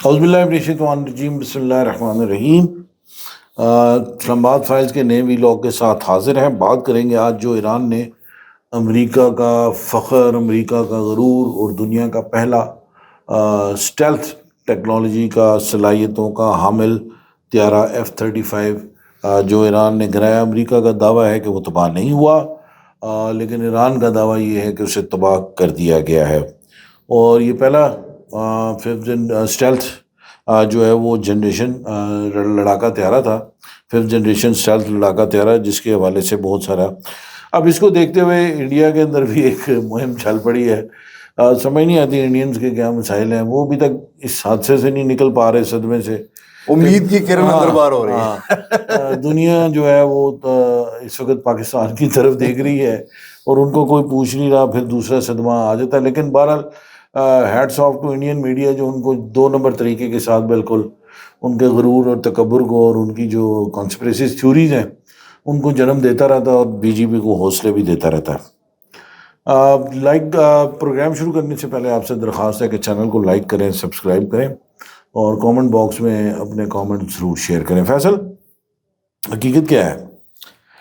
اعوذ باللہ من الشیطان الرجیم، بسم اللہ الرحمن الرحیم۔ اسلام آباد فائلز کے نئے ویلاگ کے ساتھ حاضر ہیں۔ بات کریں گے آج جو ایران نے امریکہ کا فخر، امریکہ کا غرور اور دنیا کا پہلا اسٹیلتھ ٹیکنالوجی کا صلاحیتوں کا حامل طیارہ F-35 جو ایران نے گرایا۔ امریکہ کا دعویٰ ہے کہ وہ تباہ نہیں ہوا، لیکن ایران کا دعویٰ یہ ہے کہ اسے تباہ کر دیا گیا ہے۔ اور یہ پہلا اسٹیلتھ جو ہے وہ جنریشن لڑاکا طیارہ تھا، 5th جنریشن اسٹیلتھ لڑاکا طیارہ، جس کے حوالے سے بہت سارا اب اس کو دیکھتے ہوئے انڈیا کے اندر بھی ایک مہم چل پڑی ہے۔ سمجھ نہیں آتی انڈینز کے کیا مسائل ہیں، وہ ابھی تک اس حادثے سے نہیں نکل پا رہے، صدمے سے۔ امید کی کرن اندر بار ہو رہی ہے۔ دنیا جو ہے وہ اس وقت پاکستان کی طرف دیکھ رہی ہے اور ان کو کوئی پوچھ نہیں رہا، پھر دوسرا صدمہ آ جاتا ہے۔ لیکن بہرحال hats of two Indian media جو ان کو 2 نمبر طریقے کے ساتھ بالکل ان کے غرور اور تکبر کو اور ان کی جو کانسپریسی تھیوریز ہیں ان کو جنم دیتا رہتا ہے، اور بی جے پی کو حوصلے بھی دیتا رہتا ہے۔ پروگرام شروع کرنے سے پہلے آپ سے درخواست ہے کہ چینل کو لائک کریں، سبسکرائب کریں اور کامنٹ باکس میں اپنے کامنٹ ضرور شیئر کریں۔ فیصل، حقیقت کیا ہے؟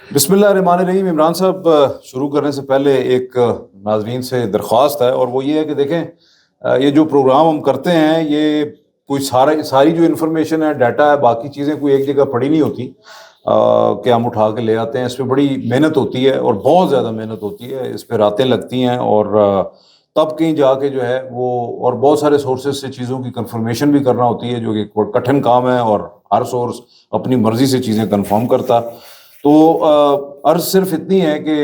بسم اللہ الرحمن الرحیم۔ عمران صاحب، شروع کرنے سے پہلے ایک ناظرین سے درخواست ہے، اور وہ یہ ہے کہ دیکھیں یہ جو پروگرام ہم کرتے ہیں یہ کوئی ساری جو انفارمیشن ہے، ڈیٹا ہے، باقی چیزیں کوئی ایک جگہ پڑی نہیں ہوتی کہ ہم اٹھا کے لے آتے ہیں۔ اس پہ بڑی محنت ہوتی ہے اور بہت زیادہ محنت ہوتی ہے، اس پہ راتیں لگتی ہیں، اور تب کہیں جا کے جو ہے وہ اور بہت سارے سورسز سے چیزوں کی کنفرمیشن بھی کرنا ہوتی ہے، جو کہ کٹھن کام ہے، اور ہر سورس اپنی مرضی سے چیزیں کنفرم کرتا۔ تو عرض صرف اتنی ہے کہ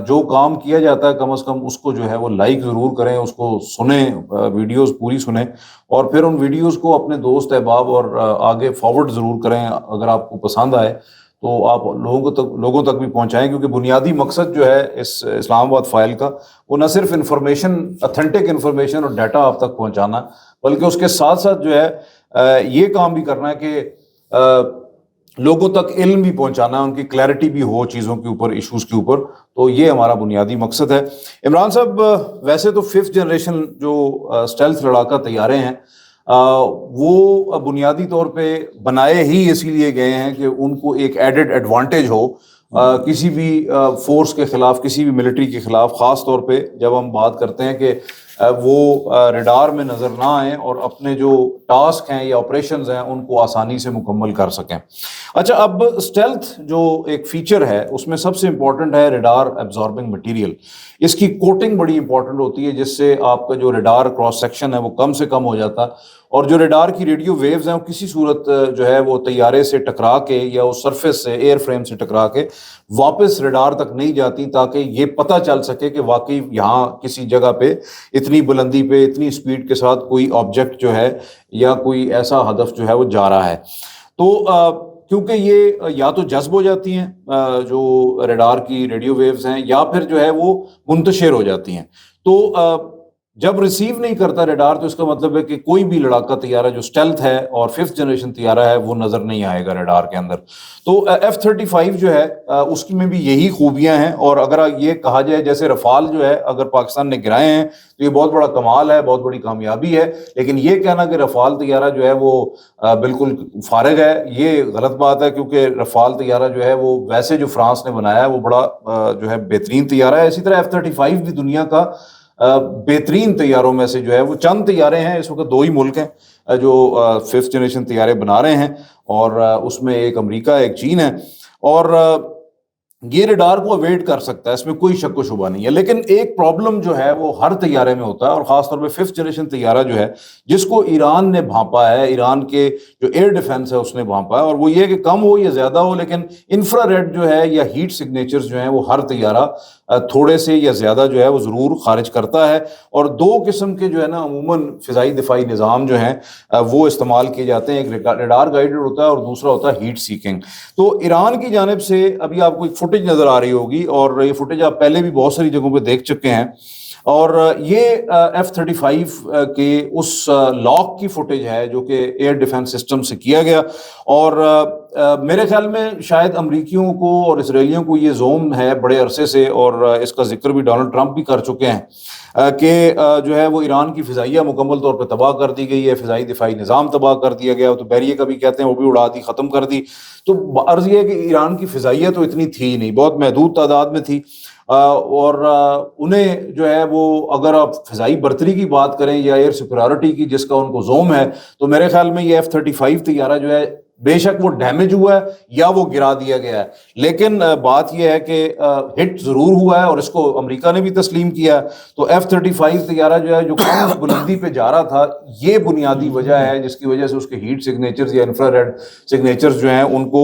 جو کام کیا جاتا ہے کم از کم اس کو جو ہے وہ لائک ضرور کریں، اس کو سنیں، ویڈیوز پوری سنیں، اور پھر ان ویڈیوز کو اپنے دوست احباب اور آگے فارورڈ ضرور کریں۔ اگر آپ کو پسند آئے تو آپ لوگوں تک بھی پہنچائیں، کیونکہ بنیادی مقصد جو ہے اس اسلام آباد فائل کا وہ نہ صرف انفارمیشن، اتھینٹک انفارمیشن اور ڈیٹا آپ تک پہنچانا، بلکہ اس کے ساتھ ساتھ جو ہے یہ کام بھی کرنا ہے کہ لوگوں تک علم بھی پہنچانا ہے، ان کی کلیئرٹی بھی ہو چیزوں کے اوپر، ایشوز کے اوپر۔ تو یہ ہمارا بنیادی مقصد ہے۔ عمران صاحب، ویسے تو 5th جنریشن جو اسٹیلتھ لڑاکا طیارے ہیں وہ بنیادی طور پہ بنائے ہی اسی لیے گئے ہیں کہ ان کو ایک ایڈڈ ایڈوانٹیج ہو کسی بھی فورس کے خلاف، کسی بھی ملٹری کے خلاف، خاص طور پہ جب ہم بات کرتے ہیں کہ وہ ریڈار میں نظر نہ آئیں اور اپنے جو ٹاسک ہیں یا آپریشنز ہیں ان کو آسانی سے مکمل کر سکیں۔ اچھا، اب اسٹیلتھ جو ایک فیچر ہے اس میں سب سے امپورٹنٹ ہے ریڈار ایبزاربنگ مٹیریل۔ اس کی کوٹنگ بڑی امپورٹنٹ ہوتی ہے، جس سے آپ کا جو ریڈار کراس سیکشن ہے وہ کم سے کم ہو جاتا، اور جو ریڈار کی ریڈیو ویوز ہیں وہ کسی صورت جو ہے وہ طیارے سے ٹکرا کے یا اس سرفیس سے، ایئر فریم سے ٹکرا کے واپس ریڈار تک نہیں جاتی، تاکہ یہ پتہ چل سکے کہ واقعی یہاں کسی جگہ پہ اتنی بلندی پہ اتنی سپیڈ کے ساتھ کوئی آبجیکٹ جو ہے یا کوئی ایسا ہدف جو ہے وہ جا رہا ہے۔ تو کیونکہ یہ یا تو جذب ہو جاتی ہیں جو ریڈار کی ریڈیو ویوز ہیں، یا پھر جو ہے وہ منتشر ہو جاتی ہیں، تو جب ریسیو نہیں کرتا ریڈار تو اس کا مطلب ہے کہ کوئی بھی لڑاکا طیارہ جو اسٹیلتھ ہے اور 5th جنریشن طیارہ ہے وہ نظر نہیں آئے گا ریڈار کے اندر۔ تو F-35 جو ہے اس کی میں بھی یہی خوبیاں ہیں، اور اگر یہ کہا جائے جیسے رفال جو ہے اگر پاکستان نے گرائے ہیں تو یہ بہت بڑا کمال ہے، بہت بڑی کامیابی ہے، لیکن یہ کہنا کہ رفال طیارہ جو ہے وہ بالکل فارغ ہے، یہ غلط بات ہے، کیونکہ رفال طیارہ جو ہے وہ ویسے جو فرانس نے بنایا ہے وہ بڑا جو ہے بہترین طیارہ ہے۔ اسی طرح F-35 بھی دنیا کا بہترین طیاروں میں سے جو ہے وہ چند طیارے ہیں، اس وقت 2 ہی ملک ہیں جو 5th جنریشن طیارے بنا رہے ہیں، اور اس میں ایک امریکہ ہے، ایک چین ہے، اور یہ ریڈار کو اویڈ کر سکتا ہے، اس میں کوئی شک و شبہ نہیں ہے۔ لیکن ایک پرابلم جو ہے وہ ہر طیارے میں ہوتا ہے، اور خاص طور پہ 5th جنریشن طیارہ جو ہے جس کو ایران نے بھانپا ہے، ایران کے جو ایئر ڈیفنس ہے اس نے بھانپا ہے، اور وہ یہ کہ کم ہو یا زیادہ ہو لیکن انفرا ریڈ جو ہے یا ہیٹ سگنیچرز جو ہیں وہ ہر طیارہ تھوڑے سے یا زیادہ جو ہے وہ ضرور خارج کرتا ہے۔ اور 2 قسم کے جو ہے نا عموماً فضائی دفاعی نظام جو ہیں وہ استعمال کیے جاتے ہیں، ایک ریڈار گائیڈڈ ہوتا ہے اور دوسرا ہوتا ہے ہیٹ سیکنگ۔ تو ایران کی جانب سے ابھی آپ کو ایک فوٹیج نظر آ رہی ہوگی، اور یہ فوٹیج آپ پہلے بھی بہت ساری جگہوں پہ دیکھ چکے ہیں۔ اور یہ F-35 کے اس لاک کی فوٹیج ہے جو کہ ایئر ڈیفنس سسٹم سے کیا گیا، اور میرے خیال میں شاید امریکیوں کو اور اسرائیلیوں کو یہ زوم ہے بڑے عرصے سے، اور اس کا ذکر بھی ڈونلڈ ٹرمپ بھی کر چکے ہیں کہ جو ہے وہ ایران کی فضائیہ مکمل طور پہ تباہ کر دی گئی ہے، فضائی دفاعی نظام تباہ کر دیا گیا، تو بحریہ کا بھی کہتے ہیں وہ بھی اڑا دی، ختم کر دی۔ تو عرض یہ ہے کہ ایران کی فضائیہ تو اتنی تھی نہیں، بہت محدود تعداد میں تھی، اور انہیں جو ہے وہ اگر آپ فضائی برتری کی بات کریں یا ایئر سپیریورٹی کی جس کا ان کو زوم ہے، تو میرے خیال میں یہ F-35 طیارہ جو ہے بے شک وہ ڈیمیج ہوا ہے یا وہ گرا دیا گیا ہے، لیکن بات یہ ہے کہ ہٹ ضرور ہوا ہے، اور اس کو امریکہ نے بھی تسلیم کیا ہے۔ تو F-35 طیارہ جو ہے جو کم بلندی پہ جا رہا تھا، یہ بنیادی وجہ ہے جس کی وجہ سے اس کے ہیٹ سگنیچرز یا انفرا ریڈ سگنیچرز جو ہیں ان کو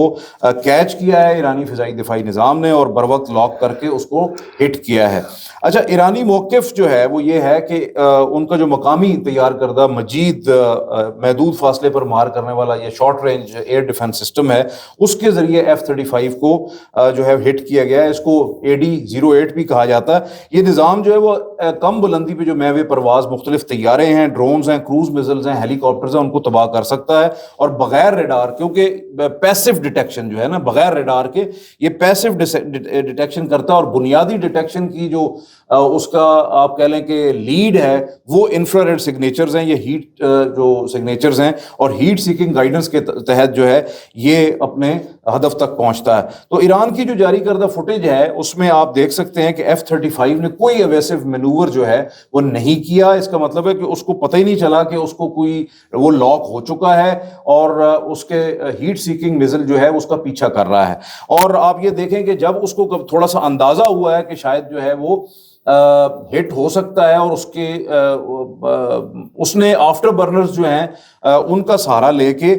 کیچ کیا ہے ایرانی فضائی دفاعی نظام نے، اور بروقت لاک کر کے اس کو ہٹ کیا ہے۔ اچھا، ایرانی موقف جو ہے وہ یہ ہے کہ ان کا جو مقامی تیار کردہ مجید محدود فاصلے پر مار کرنے والا یہ short range air defence system ہے، اس کے ذریعے F-35 کو جو ہے ہٹ کیا گیا ہے۔ اس کو AD-08 بھی کہا جاتا ہے۔ یہ نظام جو ہے وہ کم بلندی پہ جو میوے پرواز مختلف طیارے ہیں، ڈرونز ہیں، کروز میزلز ہیں، ہیلی کاپٹرز ہیں، ان کو تباہ کر سکتا ہے، اور بغیر ریڈار، کیونکہ پیسو ڈیٹیکشن جو ہے نا، بغیر ریڈار کے یہ پیسو ڈیٹیکشن کرتا ہے، اور بنیادی ڈیٹیکشن کی جو اس کا آپ کہہ لیں کہ لیڈ ہے وہ انفراریڈ سگنیچرز ہیں، یہ ہیٹ جو سگنیچرز ہیں، اور ہیٹ سیکنگ گائیڈنس کے تحت جو ہے یہ اپنے ہدف تک پہنچتا ہے۔ تو ایران کی جو جاری کردہ فوٹیج ہے اس میں آپ دیکھ سکتے ہیں کہ F-35 نے کوئی ایویسو مینوور جو ہے وہ نہیں کیا۔ اس کا مطلب ہے کہ اس کو پتہ ہی نہیں چلا کہ اس کو کوئی وہ لاک ہو چکا ہے، اور اس کے ہیٹ سیکنگ میزل جو ہے اس کا پیچھا کر رہا ہے۔ اور آپ یہ دیکھیں کہ جب اس کو تھوڑا سا اندازہ ہوا ہے کہ شاید جو ہے وہ ہٹ ہو سکتا ہے، اور اس نے آفٹر برنرز جو ہیں ان کا سہارا لے کے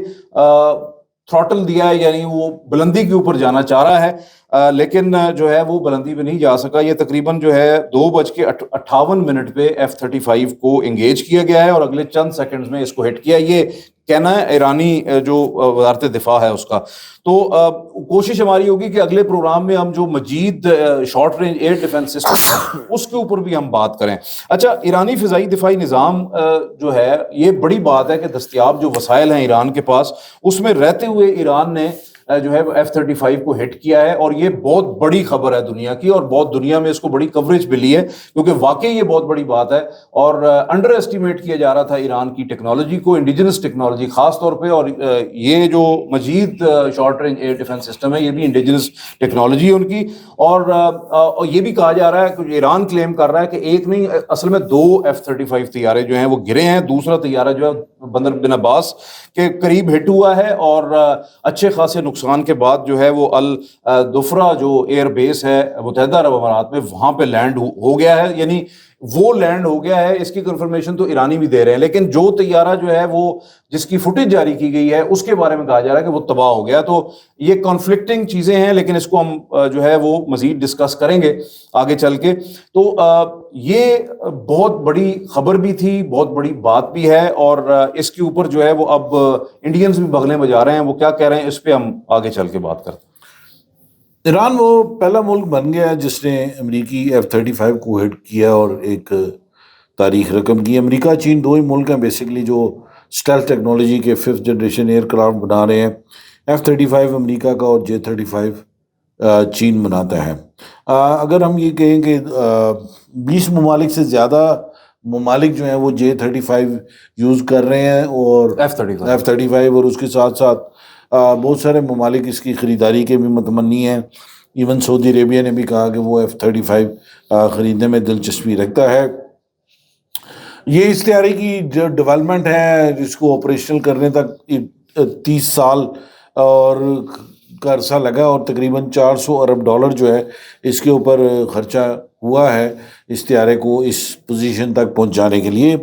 تھروٹل دیا ہے، یعنی وہ بلندی کے اوپر جانا چاہ رہا ہے، لیکن جو ہے وہ بلندی پہ نہیں جا سکا۔ یہ تقریباً جو ہے 2:58 پہ F-35 کو انگیج کیا گیا ہے، اور اگلے چند سیکنڈز میں اس کو ہٹ کیا۔ یہ کہنا ہے ایرانی جو وزارت دفاع ہے اس کا۔ تو کوشش ہماری ہوگی کہ اگلے پروگرام میں ہم جو Majeed short range air defence system اس کے اوپر بھی ہم بات کریں۔ اچھا، ایرانی فضائی دفاعی نظام جو ہے یہ بڑی بات ہے کہ دستیاب جو وسائل ہیں ایران کے پاس، اس میں رہتے ہوئے ایران نے جو ہے F-35 کو ہٹ کیا ہے، اور یہ بہت بڑی خبر ہے دنیا کی، اور بہت دنیا میں اس کو بڑی کوریج ملی ہے، کیونکہ واقعی یہ بہت بڑی بات ہے، اور انڈر ایسٹیمیٹ کیا جا رہا تھا ایران کی ٹیکنالوجی کو، انڈیجنس ٹیکنالوجی خاص طور پہ، اور یہ جو Majeed short range air defence system ہے یہ بھی انڈیجنس ٹیکنالوجی ہے ان کی۔ اور یہ بھی کہا جا رہا ہے کہ ایران کلیم کر رہا ہے کہ ایک نہیں، اصل میں 2 F-35 طیارے جو ہیں وہ گرے ہیں، دوسرا طیارہ جو ہے بندر بن عباس کے قریب ہٹ ہوا ہے، اور اچھے خاصے نقصان کے بعد جو ہے وہ الدفرہ جو ایئر بیس ہے متحدہ عرب امارات میں، وہاں پہ لینڈ ہو گیا ہے، یعنی وہ لینڈ ہو گیا ہے۔ اس کی کنفرمیشن تو ایرانی بھی دے رہے ہیں، لیکن جو طیارہ جو ہے وہ جس کی فوٹیج جاری کی گئی ہے اس کے بارے میں کہا جا رہا ہے کہ وہ تباہ ہو گیا۔ تو یہ کانفلکٹنگ چیزیں ہیں، لیکن اس کو ہم جو ہے وہ مزید ڈسکس کریں گے آگے چل کے۔ تو یہ بہت بڑی خبر بھی تھی، بہت بڑی بات بھی ہے، اور اس کے اوپر جو ہے وہ اب انڈینز بھی بغلیں بجا رہے ہیں، وہ کیا کہہ رہے ہیں اس پہ ہم آگے چل کے بات کرتے ہیں۔ ایران وہ پہلا ملک بن گیا جس نے امریکی F-35 کو ہٹ کیا اور ایک تاریخ رقم کی۔ امریکہ چین دو ہی ملک ہیں بیسیکلی جو اسٹیلتھ ٹیکنالوجی کے 5th جنریشن ایئر کرافٹ بنا رہے ہیں۔ F-35 امریکہ کا اور J-35 چین بناتا ہے۔ اگر ہم یہ کہیں کہ 20 ممالک سے زیادہ ممالک جو ہیں وہ J-35 یوز کر رہے ہیں، اور F-35 اور اس کے ساتھ ساتھ بہت سارے ممالک اس کی خریداری کے بھی متمنی ہیں۔ ایون سعودی عربیہ نے بھی کہا کہ وہ F-35 خریدنے میں دلچسپی رکھتا ہے۔ یہ اس طیارے کی جو ڈیولپمنٹ ہے اس کو آپریشنل کرنے تک 30 سال اور کا عرصہ لگا، اور تقریباً $400 ارب جو ہے اس کے اوپر خرچہ ہوا ہے اس طیارے کو اس پوزیشن تک پہنچانے کے لیے۔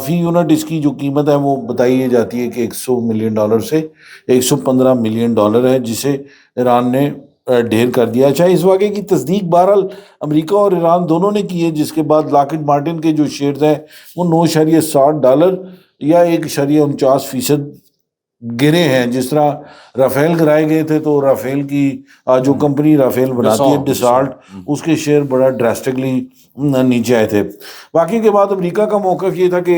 فی یونٹ اس کی جو قیمت ہے وہ بتائی جاتی ہے کہ $100 ملین سے $115 ملین ہے، جسے ایران نے ڈھیر کر دیا۔ اچھا، اس واقعے کی تصدیق بہرحال امریکہ اور ایران دونوں نے کی ہے، جس کے بعد لاکہیڈ مارٹن کے جو شیئرز ہیں وہ $9.60 یا 1.49% گرے ہیں۔ جس طرح رافیل گرائے گئے تھے، تو رافیل کی جو کمپنی رافیل بناتی ہے ڈسالٹ، اس کے شیئر بڑا ڈراسٹکلی نیچے آئے تھے. واقعی کے بعد امریکہ کا موقف یہ تھا کہ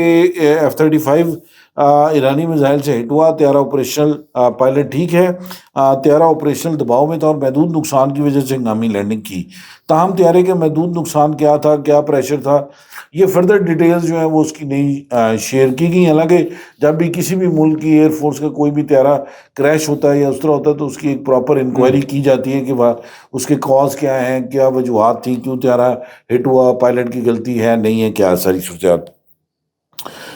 F-35 ایرانی میزائل سے ہٹ ہوا. طیارہ آپریشنل پائلٹ ٹھیک ہے, طیارہ آپریشنل دباؤ میں تھا اور محدود نقصان کی وجہ سے ہنگامی لینڈنگ کی. تاہم طیارے کے محدود نقصان کیا تھا, کیا پریشر تھا, یہ فردر ڈیٹیلز جو ہیں وہ اس کی نہیں شیئر کی گئی. حالانکہ جب بھی کسی بھی ملک کی ایئر فورس کا کوئی بھی طیارہ کریش ہوتا ہے یا اس طرح ہوتا ہے تو اس کی ایک پراپر انکوائری کی جاتی ہے کہ اس کے کاز کیا ہیں, کیا وجوہات تھیں, کیوں طیارہ ہٹ ہوا, پائلٹ کی غلطی ہے نہیں ہے, کیا ساری صورتحال.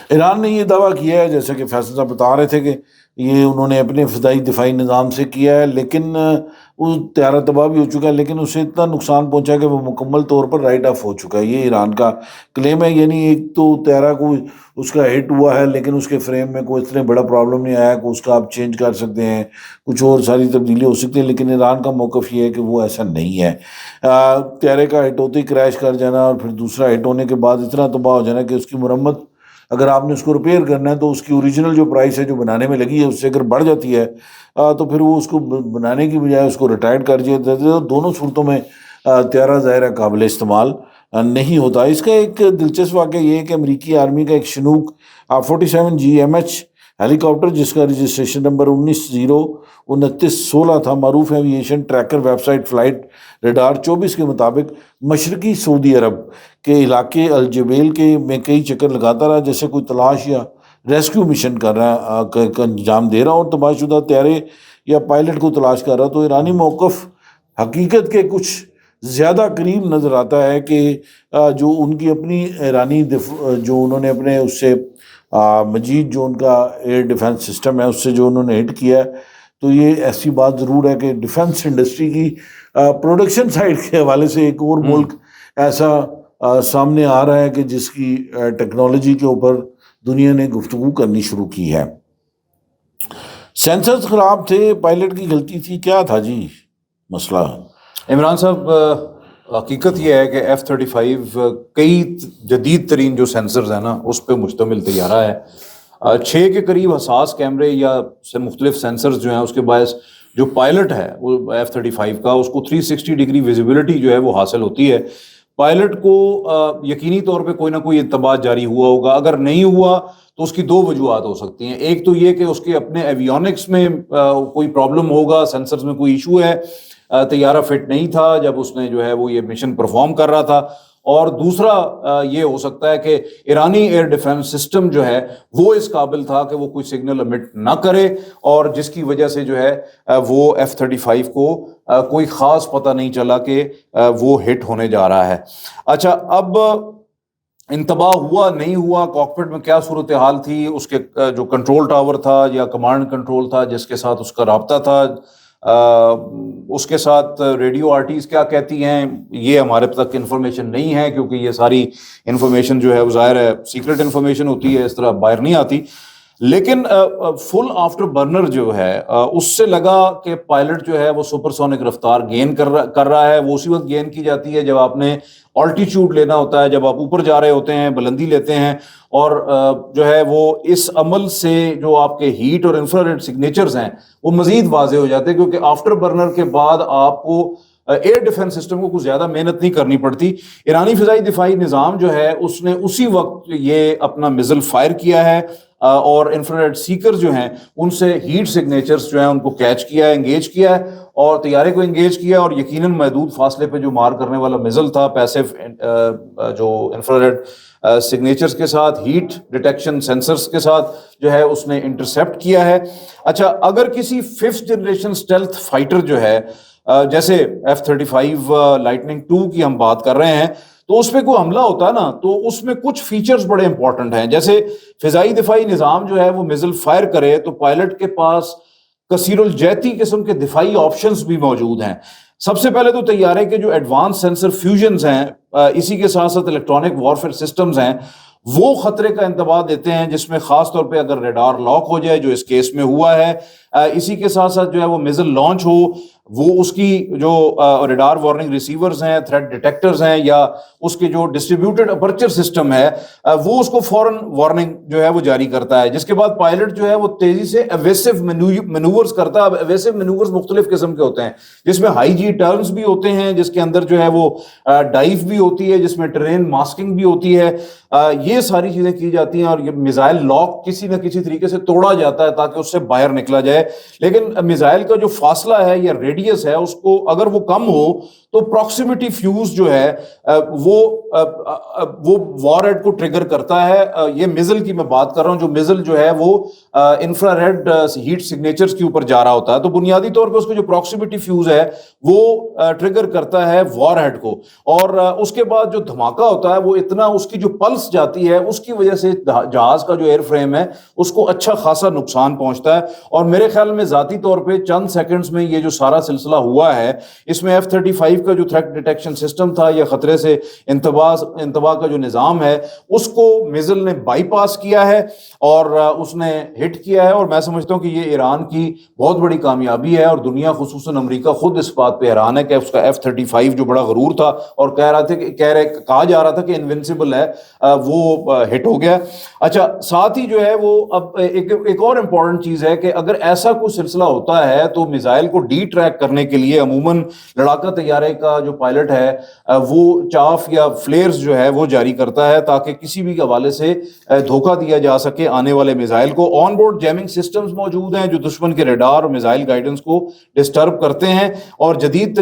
ایران نے یہ دعویٰ کیا ہے, جیسے کہ فیصل صاحب بتا رہے تھے, کہ یہ انہوں نے اپنے فضائی دفاعی نظام سے کیا ہے, لیکن وہ طیارہ تباہ بھی ہو چکا ہے, لیکن اسے اتنا نقصان پہنچا کہ وہ مکمل طور پر رائٹ آف ہو چکا ہے. یہ ایران کا کلیم ہے. یعنی ایک تو طیارہ کو اس کا ہٹ ہوا ہے لیکن اس کے فریم میں کوئی اتنا بڑا پرابلم نہیں آیا کہ اس کا آپ چینج کر سکتے ہیں, کچھ اور ساری تبدیلی ہو سکتی ہے, لیکن ایران کا موقف یہ ہے کہ وہ ایسا نہیں ہے. طیارے کا ہٹ ہوتے ہی کریش کر جانا اور پھر دوسرا ہٹ ہونے کے بعد اتنا تباہ ہو جانا کہ اس کی مرمت اگر آپ نے اس کو ریپیئر کرنا ہے تو اس کی اوریجنل جو پرائس ہے جو بنانے میں لگی ہے اس سے اگر بڑھ جاتی ہے تو پھر وہ اس کو بنانے کی بجائے اس کو ریٹائر کر دیا جاتا ہے. دونوں صورتوں میں طیارہ ظاہر ہے قابل استعمال نہیں ہوتا. اس کا ایک دلچسپ واقعہ یہ ہے کہ امریکی آرمی کا ایک شنوک 47 GMH ہیلی کاپٹر جس کا رجسٹریشن نمبر 19/029/16 تھا, معروف aviation tracker website flight radar 24 کے مطابق مشرقی سعودی عرب کے علاقے الجبیل میں کئی چکر لگاتا رہا, جیسے کوئی تلاش یا ریسکیو مشن کر رہا انجام دے رہا اور تباہ شدہ طیارے یا پائلٹ کو تلاش کر رہا. تو ایرانی موقف حقیقت کے کچھ زیادہ قریب نظر آتا ہے کہ جو ان کی اپنی ایرانی جو انہوں نے اپنے اس سے مجید جو ان کا ایئر ڈیفنس سسٹم ہے اس سے جو انہوں نے ہٹ کیا ہے, تو یہ ایسی بات ضرور ہے کہ ڈیفنس انڈسٹری کی پروڈکشن سائڈ کے حوالے سے ایک اور ملک ایسا سامنے آ رہا ہے کہ جس کی ٹیکنالوجی کے اوپر دنیا نے گفتگو کرنی شروع کی ہے. سینسرز خراب تھے, پائلٹ کی غلطی تھی, کیا تھا جی مسئلہ؟ عمران صاحب حقیقت یہ ہے کہ F-35 کئی جدید ترین جو سینسرز ہیں نا اس پہ مشتمل طیارہ ہے. 6 کے قریب حساس کیمرے یا سے مختلف سینسرز جو ہیں اس کے باعث جو پائلٹ ہے وہ F-35 کا اس کو 360 ڈگری ویزیبلٹی جو ہے وہ حاصل ہوتی ہے. پائلٹ کو یقینی طور پہ کوئی نہ کوئی انتباہ جاری ہوا ہوگا, اگر نہیں ہوا تو اس کی 2 وجوہات ہو سکتی ہیں. ایک تو یہ کہ اس کے اپنے ایویونکس میں کوئی پرابلم ہوگا, سینسرز میں کوئی ایشو ہے, طیارہ فٹ نہیں تھا جب اس نے جو ہے وہ یہ مشن پرفارم کر رہا تھا. اور دوسرا یہ ہو سکتا ہے کہ ایرانی ایئر ڈیفنس سسٹم جو ہے وہ اس قابل تھا کہ وہ کوئی سگنل امٹ نہ کرے, اور جس کی وجہ سے جو ہے وہ F-35 کو کوئی خاص پتہ نہیں چلا کہ وہ ہٹ ہونے جا رہا ہے. اچھا, اب انتباہ ہوا نہیں ہوا, کاکپٹ میں کیا صورتحال تھی, اس کے جو کنٹرول ٹاور تھا یا کمانڈ کنٹرول تھا جس کے ساتھ اس کا رابطہ تھا, اس کے ساتھ ریڈیو آرٹیز کیا کہتی ہیں, یہ ہمارے تک انفارمیشن نہیں ہے کیونکہ یہ ساری انفارمیشن جو ہے وہ ظاہر ہے سیکرٹ انفارمیشن ہوتی ہے, اس طرح باہر نہیں آتی. لیکن فل آفٹر برنر جو ہے اس سے لگا کہ پائلٹ جو ہے وہ سپر سونک رفتار گین کر رہا ہے. وہ اسی وقت گین کی جاتی ہے جب آپ نے آلٹیچیوڈ لینا ہوتا ہے, جب آپ اوپر جا رہے ہوتے ہیں, بلندی لیتے ہیں, اور جو ہے وہ اس عمل سے جو آپ کے ہیٹ اور انفرا ریڈ سگنیچرز ہیں وہ مزید واضح ہو جاتے ہیں, کیونکہ آفٹر برنر کے بعد آپ کو ایئر ڈیفنس سسٹم کو کچھ زیادہ محنت نہیں کرنی پڑتی. ایرانی فضائی دفاعی نظام جو ہے اس نے اسی وقت یہ اپنا میزل فائر کیا ہے اور انفراریڈ سیکر جو ہیں ان سے ہیٹ سگنیچرز جو ہیں ان کو کیچ کیا ہے, انگیج کیا ہے, اور طیارے کو انگیج کیا, اور یقیناً محدود فاصلے پہ جو مار کرنے والا میزل تھا پیسو جو انفراریڈ سگنیچرز کے ساتھ ہیٹ ڈیٹیکشن سینسرز کے ساتھ جو ہے اس نے انٹرسیپٹ کیا ہے. اچھا, اگر کسی 5th جنریشن اسٹیلتھ فائٹر جو ہے جیسے F-35 لائٹننگ 2 کی ہم بات کر رہے ہیں تو اس پہ کوئی حملہ ہوتا ہے نا تو اس میں کچھ فیچرز بڑے امپورٹنٹ ہیں. جیسے فضائی دفاعی نظام جو ہے وہ میزل فائر کرے تو پائلٹ کے پاس کثیر الجہتی قسم کے دفاعی آپشنز بھی موجود ہیں. سب سے پہلے تو طیارے کے جو ایڈوانس سینسر فیوژنز ہیں, اسی کے ساتھ ساتھ الیکٹرانک وارفیئر سسٹمز ہیں, وہ خطرے کا انتباہ دیتے ہیں, جس میں خاص طور پہ اگر ریڈار لاک ہو جائے جو اس کیس میں ہوا ہے, اسی کے ساتھ ساتھ جو ہے وہ میزل لانچ ہو وہ اس کی جو ریڈار وارننگ ریسیورز ہیں, تھریٹ ڈیٹیکٹرز ہیں, یا اس کے جو ڈسٹریبیوٹڈ اپرچر سسٹم ہے وہ اس کو فوراً وارننگ جو ہے وہ جاری کرتا ہے. جس کے بعد پائلٹ جو ہے وہ تیزی سے ایویسو مینوورز کرتا ہے. اب ایویسو مینوورز مختلف قسم کے ہوتے ہیں, جس میں ہائی جی ٹرنز بھی ہوتے ہیں, جس کے اندر جو ہے وہ ڈائیو بھی ہوتی ہے, جس میں ٹرین ماسکنگ بھی ہوتی ہے. یہ ساری چیزیں کی جاتی ہیں اور یہ میزائل لاک کسی نہ کسی طریقے سے توڑا جاتا ہے تاکہ اس سے باہر نکلا جائے. لیکن میزائل کا جو فاصلہ ہے یا ریڈیس ہے اس کو اگر وہ کم ہو تو پروکسیمیٹی فیوز جو ہے وہ وار ہیڈ کو ٹریگر کرتا ہے. یہ میزل کی میں بات کر رہا ہوں, جو میزل جو ہے وہ انفرا ریڈ ہیٹ سگنیچرز کے اوپر جا رہا ہوتا ہے. تو بنیادی طور پہ اس کو جو پروکسیمیٹی فیوز ہے وہ ٹریگر کرتا ہے وار ہیڈ کو, اور اس کے بعد جو دھماکہ ہوتا ہے وہ اتنا, اس کی جو پلس جاتی ہے اس کی وجہ سے جہاز کا جو ایئر فریم ہے اس کو اچھا خاصا نقصان پہنچتا ہے. اور میرے خیال میں ذاتی طور پہ چند سیکنڈز میں یہ جو سارا سلسلہ ہوا ہے, اس میں F-35 کا جو تھریٹ ڈیٹیکشن سسٹم تھا یا خطرے سے انتباہ کا جو نظام ہے اس کو میزل نے بائی پاس کیا ہے اور اس نے ہٹ کیا ہے. اور میں سمجھتا ہوں کہ یہ ایران کی بہت بڑی کامیابی ہے, اور دنیا خصوصاً امریکہ خود اس بات پہ حیران ہے کہ اس کا F-35 جو بڑا غرور تھا اور کہا جا رہا تھا کہ انوینسیبل ہے, وہ ہٹ ہو گیا. اچھا, ساتھ ہی جو ہے وہ اب ایک اور امپورٹنٹ چیز ہے کہ اگر ایسا کوئی سلسلہ ہوتا ہے تو میزائل کو ڈی ٹریک کرنے کے لیے عموماً لڑاکا طیارے کا جو پائلٹ ہے وہ چاف یا فلیئرز جو ہے وہ جاری کرتا ہے تاکہ کسی بھی حوالے سے دھوکہ دیا جا سکے آنے والے میزائل کو. آن بورڈ جیمنگ سسٹمز موجود ہیں جو دشمن کے ریڈار اور میزائل گائیڈنس کو ڈسٹرب کرتے ہیں, اور جدید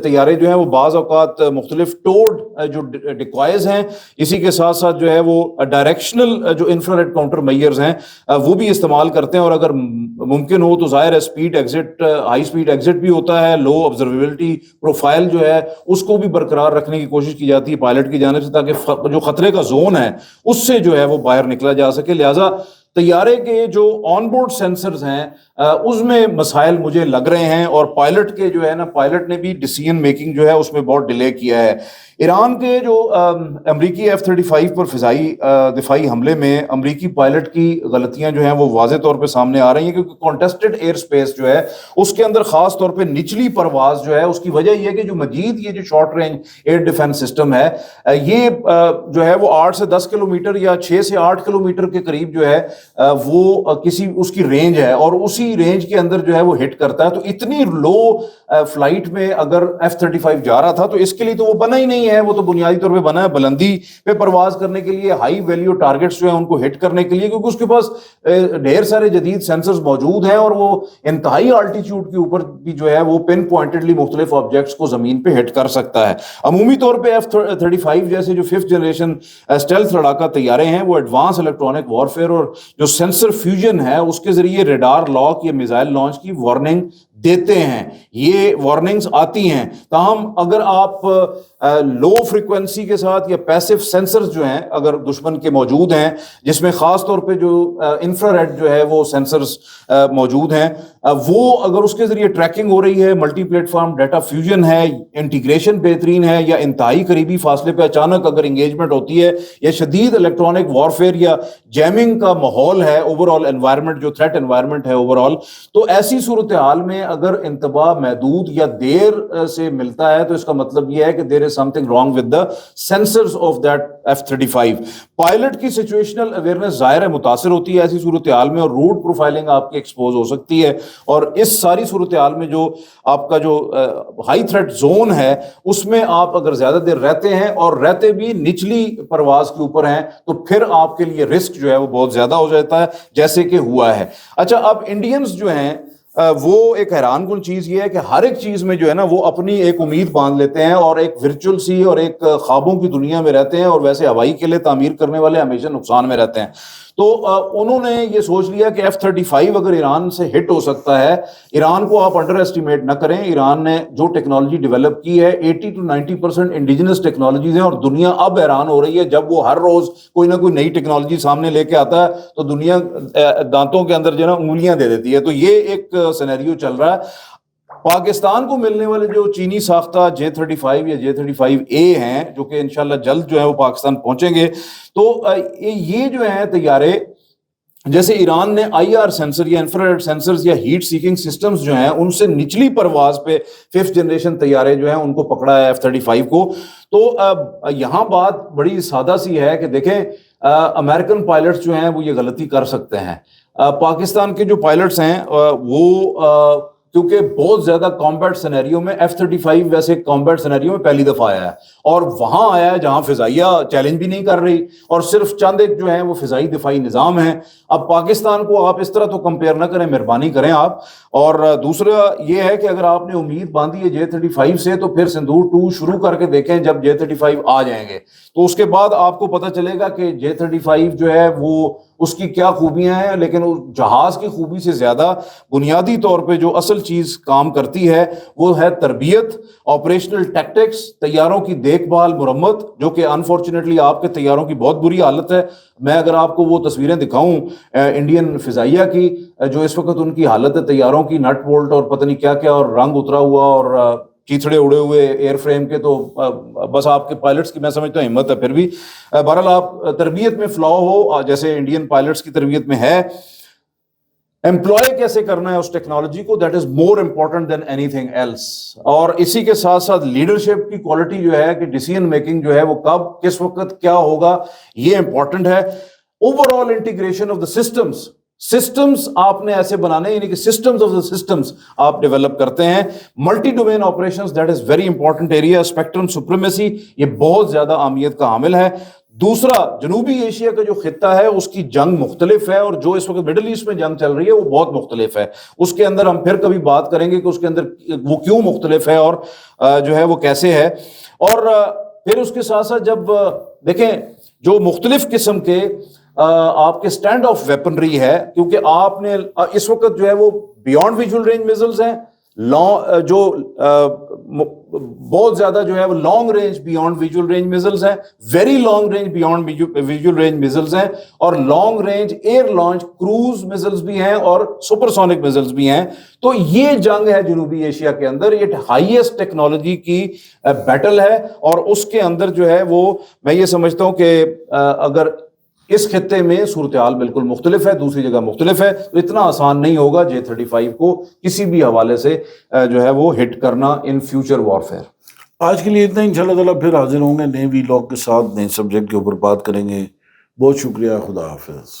طیارے جو ہیں وہ بعض اوقات مختلف ٹوڈ جو ڈیکوائز ہیں, اسی کے ساتھ ساتھ جو ہے وہ ڈائریکشنل جو انفرا-ریڈ کاؤنٹر میئرز ہیں وہ بھی استعمال کرتے ہیں. اور اگر ممکن ہو تو ظاہر ہے speed exit, high speed exit بھی ہوتا ہے, لو آبزرویبلٹی پروفائل جو ہے اس کو بھی برقرار رکھنے کی کوشش کی جاتی ہے پائلٹ کی جانب سے تاکہ جو خطرے کا زون ہے اس سے جو ہے وہ باہر نکلا جا سکے. لہٰذا طیارے کے جو آن بورڈ سینسرز ہیں اس میں مسائل مجھے لگ رہے ہیں, اور پائلٹ کے جو ہے نا, پائلٹ نے بھی ڈیسیژن میکنگ جو ہے اس میں بہت ڈیلے کیا ہے. ایران کے جو امریکی F-35 پر فضائی دفاعی حملے میں امریکی پائلٹ کی غلطیاں جو ہیں وہ واضح طور پہ سامنے آ رہی ہیں, کیونکہ کانٹیسٹڈ ایئر سپیس جو ہے اس کے اندر خاص طور پہ نچلی پرواز جو ہے اس کی وجہ یہ ہے کہ جو مزید یہ جو short range air defence system ہے یہ جو ہے وہ 8 سے 10 کلومیٹر یا 6 سے 8 کلومیٹر کے قریب جو ہے وہ کسی اس کی رینج ہے, اور اسی رینج کے اندر جو ہے وہ ہٹ کرتا ہے. تو اتنی لو فلائٹ میں اگر F-35 جا رہا تھا تو اس کے لیے تو وہ بنا ہی نہیں ہے, وہ تو بنیادی طور پہ بنا ہے بلندی پہ پرواز کرنے کے لیے, ہائی ویلیو ٹارگٹس جو ہیں ان کو ہٹ کرنے کے لیے, کیونکہ اس کے پاس ڈھیر سارے جدید سینسرز موجود ہیں اور وہ انتہائی آلٹیچیوڈ کے اوپر بھی جو ہے وہ پن پوائنٹڈلی مختلف آبجیکٹس کو زمین پہ ہٹ کر سکتا ہے. عمومی طور پہ F-35 جیسے جو 5th جنریشن اسٹیلتھ لڑاکا طیارے ہیں وہ ایڈوانس الیکٹرانک وارفیئر اور جو سینسر فیوژن ہے اس کے ذریعے ریڈار لاک یا میزائل لانچ کی وارننگ دیتے ہیں. یہ وارننگز آتی ہیں, تاہم اگر آپ لو فریکوینسی کے ساتھ یا پیسو سینسرز جو ہیں اگر دشمن کے موجود ہیں, جس میں خاص طور پہ جو انفرا ریڈ جو ہے وہ سینسرز موجود ہیں, وہ اگر اس کے ذریعے ٹریکنگ ہو رہی ہے, multi plate form data fusion ہے, انٹیگریشن بہترین ہے, یا انتہائی قریبی فاصلے پہ اچانک اگر انگیجمنٹ ہوتی ہے, یا شدید الیکٹرانک وارفیئر یا جیمنگ کا ماحول ہے, اوور آل انوائرمنٹ جو تھریٹ انوائرمنٹ ہے اوور آل, تو ایسی صورتحال میں اگر انتباہ محدود یا دیر سے ملتا ہے تو اس کا مطلب یہ ہے کہ there is something wrong with the sensors of that F-35. Pilot کی سچویشنل اویئرنس ظاہر ہے متاثر ہوتی ہے ایسی صورتحال میں, اور روٹ پروفائلنگ آپ کی ایکسپوز ہو سکتی ہے, اور اس ساری صورتحال میں جو آپ کا جو ہائی تھریٹ زون ہے اس میں آپ اگر زیادہ دیر رہتے ہیں اور رہتے بھی نچلی پرواز کے اوپر ہیں تو پھر آپ کے لیے رسک جو ہے وہ بہت زیادہ ہو جاتا ہے, جیسے کہ ہوا ہے. اچھا, اب انڈینز جو ہیں وہ ایک حیران کن چیز یہ ہے کہ ہر ایک چیز میں جو ہے نا وہ اپنی ایک امید باندھ لیتے ہیں اور ایک ورچوئل سی اور ایک خوابوں کی دنیا میں رہتے ہیں, اور ویسے ہوائی قلعے تعمیر کرنے والے ہمیشہ نقصان میں رہتے ہیں. تو انہوں نے یہ سوچ لیا کہ F-35 اگر ایران سے ہٹ ہو سکتا ہے, ایران کو آپ انڈر ایسٹیمیٹ نہ کریں. ایران نے جو ٹیکنالوجی ڈیولپ کی ہے 80 to 90% انڈیجنس ٹیکنالوجیز ہیں, اور دنیا اب حیران ہو رہی ہے جب وہ ہر روز کوئی نہ کوئی نئی ٹیکنالوجی سامنے لے کے آتا ہے تو دنیا دانتوں کے اندر جو ہے نا انگلیاں دے دیتی ہے. تو یہ ایک سینیریو چل رہا ہے. پاکستان کو ملنے والے جو چینی ساختہ J-35 یا J-35A ہیں جو کہ انشاءاللہ جلد جو ہے وہ پاکستان پہنچیں گے, تو یہ جو ہیں طیارے جیسے ایران نے آئی آر سینسر یا انفراریڈ سینسرز یا ہیٹ سیکنگ سسٹمز جو ہیں ان سے نچلی پرواز پہ 5th جنریشن طیارے جو ہیں ان کو پکڑا ہے F-35 کو. تو یہاں بات بڑی سادہ سی ہے کہ دیکھیں امریکن پائلٹس جو ہیں وہ یہ غلطی کر سکتے ہیں. پاکستان کے جو پائلٹس ہیں وہ کیونکہ بہت زیادہ کامبیٹ سینیریو میں F-35 ویسے کامبیٹ سینیریو میں پہلی دفعہ آیا ہے اور وہاں آیا ہے جہاں فضائیہ چیلنج بھی نہیں کر رہی اور صرف چند ایک جو ہیں وہ فضائی دفاعی نظام ہیں. اب پاکستان کو آپ اس طرح تو کمپیئر نہ کریں, مہربانی کریں آپ. اور دوسرا یہ ہے کہ اگر آپ نے امید باندھی ہے J-35 سے تو پھر سندور 2 شروع کر کے دیکھیں جب J-35 آ جائیں گے تو اس کے بعد آپ کو پتہ چلے گا کہ J-35 جو ہے وہ اس کی کیا خوبیاں ہیں. لیکن جہاز کی خوبی سے زیادہ بنیادی طور پہ جو اصل چیز کام کرتی ہے وہ ہے تربیت, آپریشنل ٹیکٹکس, طیاروں کی دیکھ بھال, مرمت, جو کہ انفارچونیٹلی آپ کے طیاروں کی بہت بری حالت ہے. میں اگر آپ کو وہ تصویریں دکھاؤں انڈین فضائیہ کی جو اس وقت ان کی حالت ہے طیاروں کی, نٹ بولٹ اور پتہ نہیں کیا کیا اور رنگ اترا ہوا اور چیتھڑے اڑے ہوئے ایئر فریم کے, تو بس آپ کے پائلٹس کی میں سمجھتا ہوں ہمت ہے. پھر بھی بہرحال آپ تربیت میں فلاؤ ہو جیسے انڈین پائلٹس کی تربیت میں ہے, امپلوائے کیسے کرنا ہے اس ٹیکنالوجی کو, that is more important than anything else. اور اسی کے ساتھ ساتھ لیڈرشپ کی کوالٹی جو ہے کہ ڈیسیژن میکنگ جو ہے وہ کب کس وقت کیا ہوگا یہ امپورٹنٹ ہے. Over all integration of the systems آپ نے ایسے بنانے یعنی کہ سسٹمز آف دا سسٹمز آپ ڈیولپ کرتے ہیں. Multi domain operations that is very important area. Spectrum supremacy یہ بہت زیادہ اہمیت کا حامل ہے. دوسرا, جنوبی ایشیا کا جو خطہ ہے اس کی جنگ مختلف ہے اور جو اس وقت مڈل ایسٹ میں جنگ چل رہی ہے وہ بہت مختلف ہے. اس کے اندر ہم پھر کبھی بات کریں گے کہ اس کے اندر وہ کیوں مختلف ہے اور جو ہے وہ کیسے ہے. اور پھر اس کے ساتھ ساتھ جب دیکھیں جو مختلف قسم کے آپ کے اسٹینڈ آف ویپنری ہے, کیونکہ آپ نے اس وقت جو ہے وہ بیونڈ ویژول رینج میزلز ہیں, جو بہت زیادہ جو ہے وہ long range beyond visual range missiles ہیں, very long range beyond visual range missiles ہیں, اور long range air launch cruise missiles بھی ہیں اور سپرسونک میزلز بھی ہیں. تو یہ جنگ ہے جنوبی ایشیا کے اندر, یہ ہائیسٹ ٹیکنالوجی کی بیٹل ہے. اور اس کے اندر جو ہے وہ میں یہ سمجھتا ہوں کہ اگر اس خطے میں صورتحال بالکل مختلف ہے, دوسری جگہ مختلف ہے, تو اتنا آسان نہیں ہوگا J-35 کو کسی بھی حوالے سے جو ہے وہ ہٹ کرنا ان فیوچر وارفیئر. آج کے لیے اتنا, انشاءاللہ تعالیٰ پھر حاضر ہوں گے نئے وی لاگ کے ساتھ, نئے سبجیکٹ کے اوپر بات کریں گے. بہت شکریہ, خدا حافظ.